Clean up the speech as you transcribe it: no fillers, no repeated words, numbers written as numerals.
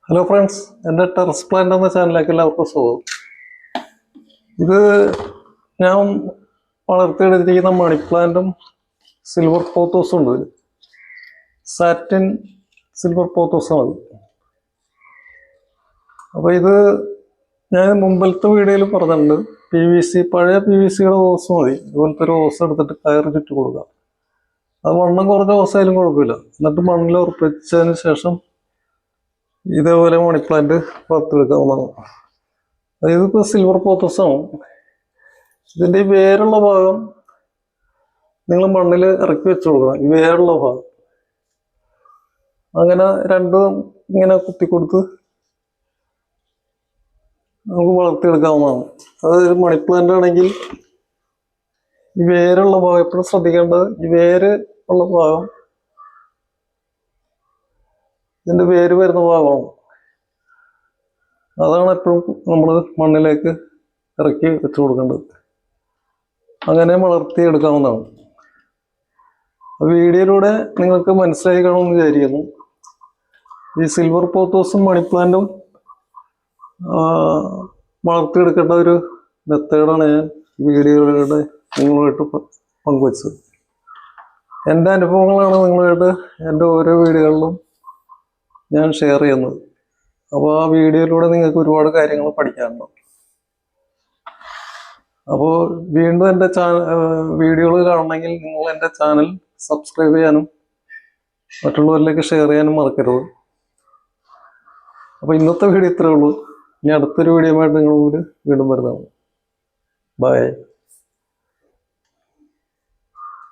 Hello friends, എൻ്റെ terrace plant എന്ന ചാനലിലേക്ക് എല്ലാവർക്കും സ്വാഗതം. ഇത് ഞാൻ വളർത്തിയെടുത്തിരിക്കുന്ന മണി പ്ലാന്റും സിൽവർ പോത്തോസും ഉണ്ട്. സാറ്റിൻ സിൽവർ പോത്തോസാണ്. അപ്പോൾ ഇത് ഞാൻ മുമ്പിലത്തെ വീഡിയോയിൽ പറഞ്ഞിട്ടുണ്ട്. പഴയ PVC ഓസ് മതി. ഇതുപോലത്തെ ഒരു ഓസ് എടുത്തിട്ട് കയറ് ചുറ്റി കൊടുക്കുക. അത് വണ്ണം കുറഞ്ഞ ഓസായാലും കുഴപ്പമില്ല. എന്നിട്ട് മണ്ണിൽ ഉറപ്പിച്ചതിന് ശേഷം ഇതേപോലെ മണി പ്ലാന്റ് വളർത്തിയെടുക്കാവുന്നതാണ്. ഇതിപ്പോൾ സിൽവർ പോത്തോസാണ്. ഇതിൻ്റെ ഈ വേരുള്ള ഭാഗം നിങ്ങൾ മണ്ണിൽ ഇറക്കി വെച്ച് കൊടുക്കണം. ഈ വേരുള്ള ഭാഗം അങ്ങനെ രണ്ടും ഇങ്ങനെ കുത്തിക്കൊടുത്ത് നമുക്ക് വളർത്തിയെടുക്കാവുന്നതാണ്. അതായത് മണി പ്ലാന്റ് ആണെങ്കിൽ ഈ വേരുള്ള ഭാഗം എപ്പോഴും ശ്രദ്ധിക്കേണ്ടത്, ഈ വേര് ഉള്ള ഭാഗം ഇതിൻ്റെ വേര് വരുന്ന ഭാഗമാണ്. അതാണ് എപ്പോഴും നമ്മൾ മണ്ണിലേക്ക് ഇറക്കി വെച്ച് കൊടുക്കേണ്ടത്. അങ്ങനെ വളർത്തിയെടുക്കാവുന്നതാണ്. വീഡിയോയിലൂടെ നിങ്ങൾക്ക് മനസ്സിലായി കാണുമെന്ന് വിചാരിക്കുന്നു. ഈ സിൽവർ പോത്തോസും മണി പ്ലാന്റും വളർത്തിയെടുക്കേണ്ട ഒരു മെത്തേഡാണ് ഞാൻ വീഡിയോയിലൂടെ നിങ്ങളുമായിട്ട് പങ്കുവച്ചത്. എൻ്റെ അനുഭവങ്ങളാണ് നിങ്ങളുമായിട്ട് എൻ്റെ ഓരോ വീഡിയോകളിലും ഞാൻ ഷെയർ ചെയ്യുന്നത്. അപ്പോൾ ആ വീഡിയോയിലൂടെ നിങ്ങൾക്ക് ഒരുപാട് കാര്യങ്ങൾ പഠിക്കാനുണ്ട്. അപ്പോൾ വീണ്ടും എൻ്റെ വീഡിയോകൾ കാണണമെങ്കിൽ നിങ്ങൾ എൻ്റെ ചാനൽ സബ്സ്ക്രൈബ് ചെയ്യാനും മറ്റുള്ളവരിലേക്ക് ഷെയർ ചെയ്യാനും മറക്കരുത്. അപ്പോൾ ഇന്നത്തെ വീഡിയോ ഇത്രയേ ഉള്ളൂ. ഇനി അടുത്തൊരു വീഡിയോ ആയിട്ട് നിങ്ങളുടെ മുമ്പിൽ വീണ്ടും വരുന്നതാണ്. ബൈ.